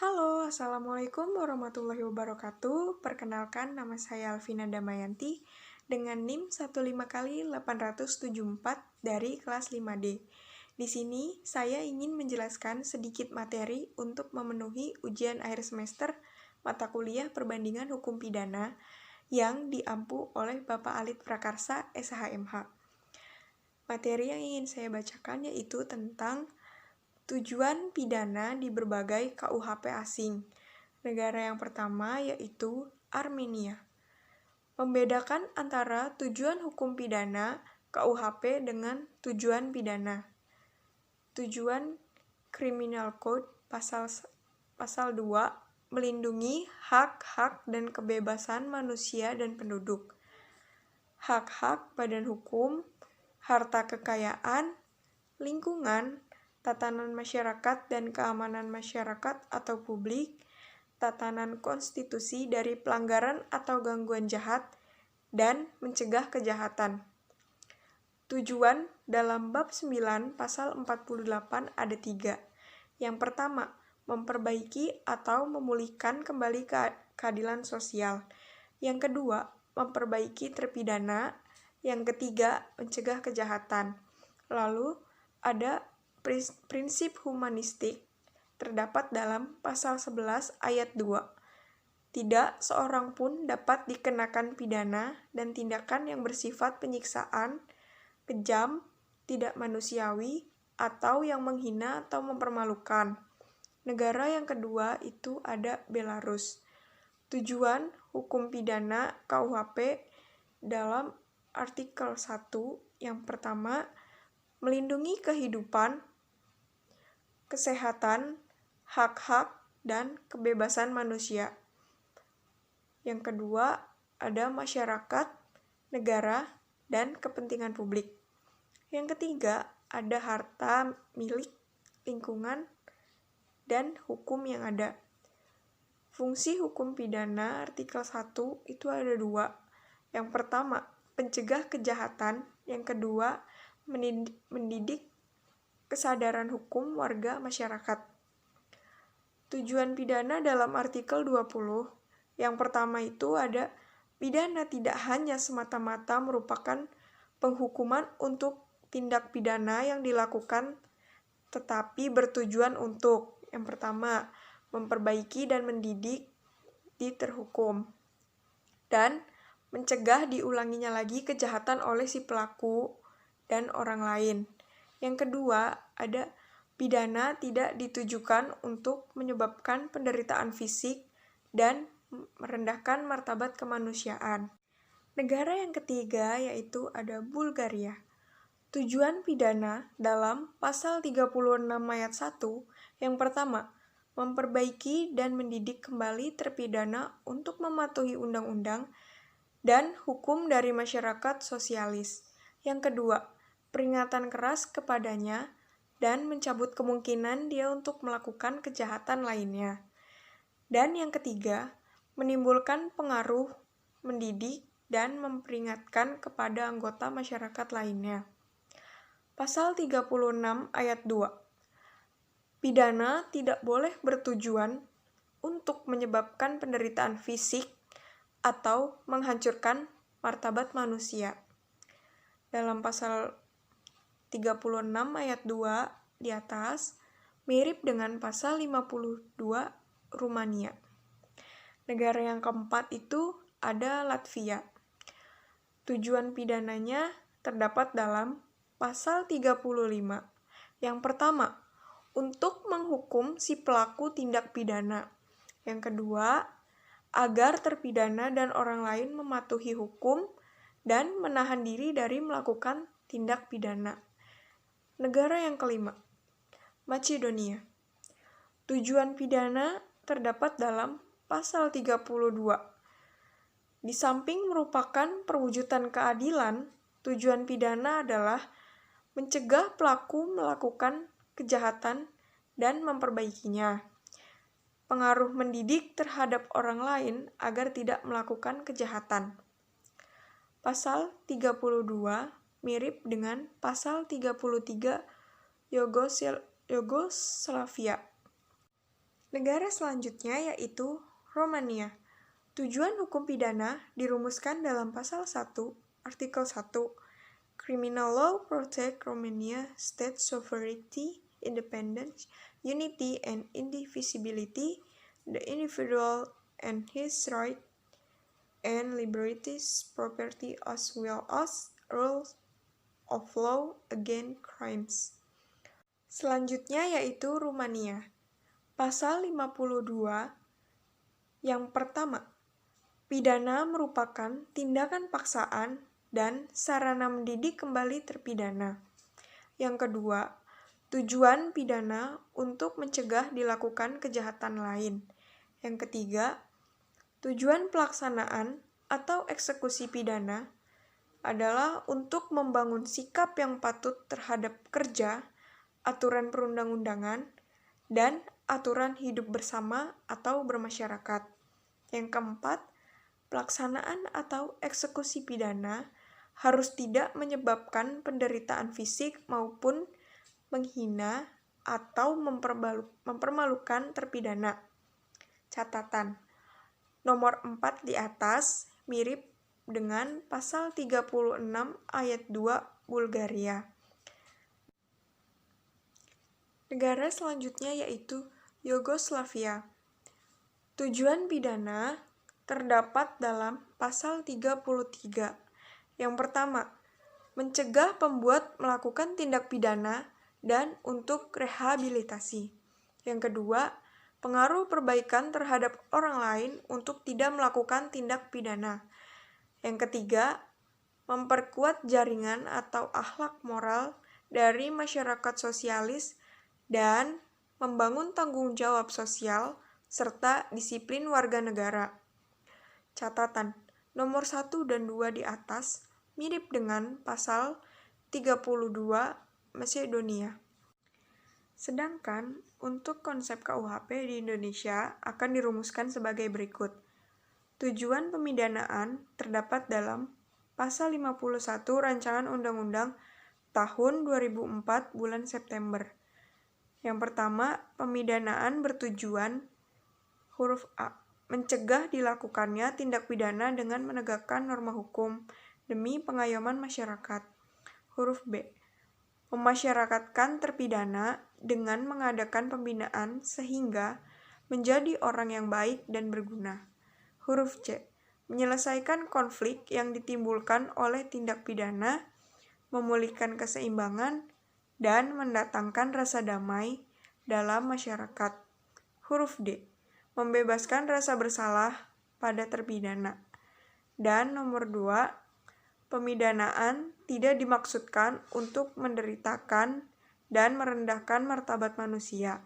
Halo, Assalamualaikum warahmatullahi wabarakatuh. Perkenalkan, nama saya Alvina Damayanti dengan NIM 15 kali 874 dari kelas 5D. Di sini, saya ingin menjelaskan sedikit materi untuk memenuhi ujian akhir semester mata kuliah perbandingan hukum pidana yang diampu oleh Bapak Alit Prakarsa, SHMH. Materi yang ingin saya bacakan yaitu tentang tujuan pidana di berbagai KUHP asing. Negara yang pertama yaitu Armenia. Membedakan antara tujuan hukum pidana KUHP dengan tujuan pidana. Tujuan Criminal Code pasal 2 melindungi hak-hak dan kebebasan manusia dan penduduk. Hak-hak badan hukum, harta kekayaan, lingkungan, tatanan masyarakat dan keamanan masyarakat atau publik, tatanan konstitusi dari pelanggaran atau gangguan jahat, dan mencegah kejahatan. Tujuan dalam bab 9 pasal 48 ada 3. Yang pertama, memperbaiki atau memulihkan kembali keadilan sosial. Yang kedua, memperbaiki terpidana. Yang ketiga, mencegah kejahatan. Lalu, ada prinsip humanistik terdapat dalam pasal 11 ayat 2. Tidak seorang pun dapat dikenakan pidana dan tindakan yang bersifat penyiksaan, kejam, tidak manusiawi, atau yang menghina atau mempermalukan. Negara yang kedua itu ada Belarus. Tujuan hukum pidana KUHP dalam artikel 1 yang pertama, melindungi kehidupan, kesehatan, hak-hak, dan kebebasan manusia. Yang kedua, ada masyarakat, negara, dan kepentingan publik. Yang ketiga, ada harta milik, lingkungan, dan hukum yang ada. Fungsi hukum pidana artikel 1 itu ada 2. Yang pertama, pencegah kejahatan. Yang kedua, mendidik kesadaran hukum warga masyarakat. Tujuan pidana dalam artikel 20. Yang pertama itu ada pidana tidak hanya semata-mata merupakan penghukuman untuk tindak pidana yang dilakukan, tetapi bertujuan untuk, yang pertama, memperbaiki dan mendidik di terhukum, dan mencegah diulanginya lagi kejahatan oleh si pelaku dan orang lain. Yang kedua, ada pidana tidak ditujukan untuk menyebabkan penderitaan fisik dan merendahkan martabat kemanusiaan. Negara yang ketiga yaitu ada Bulgaria. Tujuan pidana dalam pasal 36 ayat 1 yang pertama, memperbaiki dan mendidik kembali terpidana untuk mematuhi undang-undang dan hukum dari masyarakat sosialis. Yang kedua, peringatan keras kepadanya dan mencabut kemungkinan dia untuk melakukan kejahatan lainnya. Dan yang ketiga, menimbulkan pengaruh, mendidik, dan memperingatkan kepada anggota masyarakat lainnya. Pasal 36 ayat 2. Pidana tidak boleh bertujuan untuk menyebabkan penderitaan fisik atau menghancurkan martabat manusia. Dalam pasal 36 ayat 2 di atas, mirip dengan pasal 52 Rumania. Negara yang keempat itu ada Latvia. Tujuan pidananya terdapat dalam pasal 35. Yang pertama, untuk menghukum si pelaku tindak pidana. Yang kedua, agar terpidana dan orang lain mematuhi hukum dan menahan diri dari melakukan tindak pidana. Negara yang kelima, Macedonia. Tujuan pidana terdapat dalam pasal 32. Di samping merupakan perwujudan keadilan, tujuan pidana adalah mencegah pelaku melakukan kejahatan dan memperbaikinya. Pengaruh mendidik terhadap orang lain agar tidak melakukan kejahatan. Pasal 32 mirip dengan pasal 33 Yugoslavia. Negara selanjutnya yaitu Romania. Tujuan hukum pidana dirumuskan dalam pasal 1, artikel 1. Criminal law protect Romania state sovereignty, independence, unity, and indivisibility, the individual and his right and liberties, property, as well as rules of law against crimes. Selanjutnya yaitu Rumania. Pasal 52 yang pertama, pidana merupakan tindakan paksaan dan sarana mendidik kembali terpidana. Yang kedua, tujuan pidana untuk mencegah dilakukan kejahatan lain. Yang ketiga, tujuan pelaksanaan atau eksekusi pidana adalah untuk membangun sikap yang patut terhadap kerja, aturan perundang-undangan, dan aturan hidup bersama atau bermasyarakat. Yang keempat, pelaksanaan atau eksekusi pidana harus tidak menyebabkan penderitaan fisik maupun menghina atau mempermalukan terpidana. Catatan, nomor 4 di atas mirip dengan pasal 36 ayat 2 Bulgaria. Negara selanjutnya yaitu Yugoslavia. Tujuan pidana terdapat dalam pasal 33. Yang pertama, mencegah pembuat melakukan tindak pidana dan untuk rehabilitasi. Yang kedua, pengaruh perbaikan terhadap orang lain untuk tidak melakukan tindak pidana. Yang ketiga, memperkuat jaringan atau akhlak moral dari masyarakat sosialis dan membangun tanggung jawab sosial serta disiplin warga negara. Catatan, nomor 1 dan 2 di atas mirip dengan pasal 32 Macedonia. Sedangkan untuk konsep KUHP di Indonesia akan dirumuskan sebagai berikut. Tujuan pemidanaan terdapat dalam pasal 51 Rancangan Undang-Undang tahun 2004 bulan September. Yang pertama, pemidanaan bertujuan huruf A, mencegah dilakukannya tindak pidana dengan menegakkan norma hukum demi pengayoman masyarakat. Huruf B, memasyarakatkan terpidana dengan mengadakan pembinaan sehingga menjadi orang yang baik dan berguna. Huruf C, menyelesaikan konflik yang ditimbulkan oleh tindak pidana, memulihkan keseimbangan, dan mendatangkan rasa damai dalam masyarakat. Huruf D, membebaskan rasa bersalah pada terpidana. Dan nomor 2, pemidanaan tidak dimaksudkan untuk menderitakan dan merendahkan martabat manusia.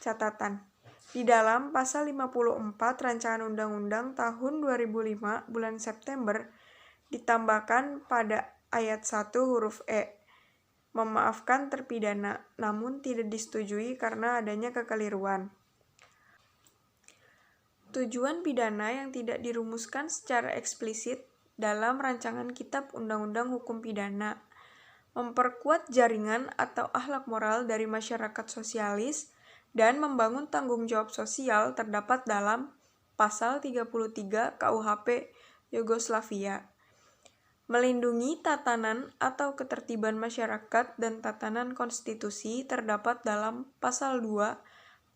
Catatan, di dalam pasal 54 Rancangan Undang-Undang tahun 2005 bulan September ditambahkan pada ayat 1 huruf E, memaafkan terpidana, namun tidak disetujui karena adanya kekeliruan. Tujuan pidana yang tidak dirumuskan secara eksplisit dalam rancangan Kitab Undang-Undang Hukum Pidana, memperkuat jaringan atau akhlak moral dari masyarakat sosialis dan membangun tanggung jawab sosial terdapat dalam pasal 33 KUHP Yugoslavia. Melindungi tatanan atau ketertiban masyarakat dan tatanan konstitusi terdapat dalam pasal 2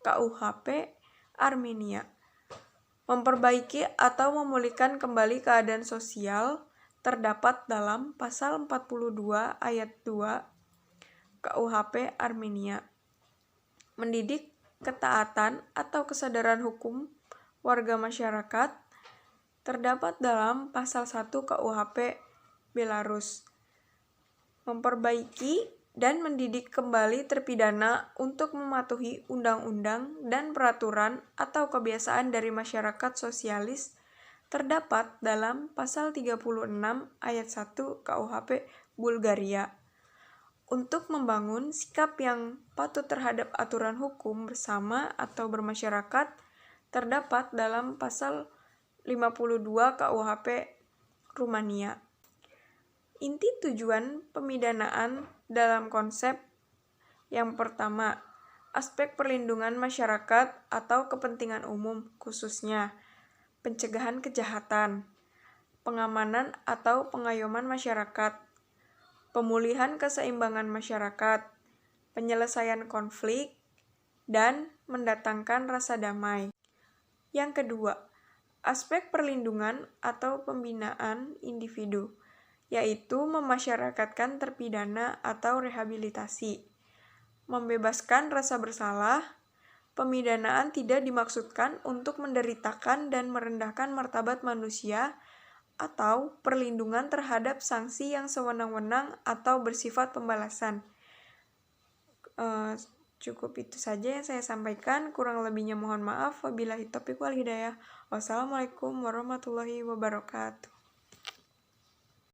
KUHP Armenia. Memperbaiki atau memulihkan kembali keadaan sosial terdapat dalam pasal 42 ayat 2 KUHP Armenia. Mendidik ketaatan atau kesadaran hukum warga masyarakat terdapat dalam pasal 1 KUHP Belarus. Memperbaiki dan mendidik kembali terpidana untuk mematuhi undang-undang dan peraturan atau kebiasaan dari masyarakat sosialis terdapat dalam pasal 36 ayat 1 KUHP Bulgaria. Untuk membangun sikap yang patuh terhadap aturan hukum bersama atau bermasyarakat terdapat dalam pasal 52 KUHP Rumania. Inti tujuan pemidanaan dalam konsep yang pertama aspek perlindungan masyarakat atau kepentingan umum, khususnya pencegahan kejahatan, pengamanan atau pengayoman masyarakat, pemulihan keseimbangan masyarakat, penyelesaian konflik, dan mendatangkan rasa damai. Yang kedua, aspek perlindungan atau pembinaan individu, yaitu memasyarakatkan terpidana atau rehabilitasi, membebaskan rasa bersalah. Pemidanaan tidak dimaksudkan untuk menderitakan dan merendahkan martabat manusia atau perlindungan terhadap sanksi yang sewenang-wenang atau bersifat pembalasan. Cukup itu saja yang saya sampaikan, kurang lebihnya mohon maaf. Wabillahi taufiq wal hidayah. Wassalamualaikum warahmatullahi wabarakatuh.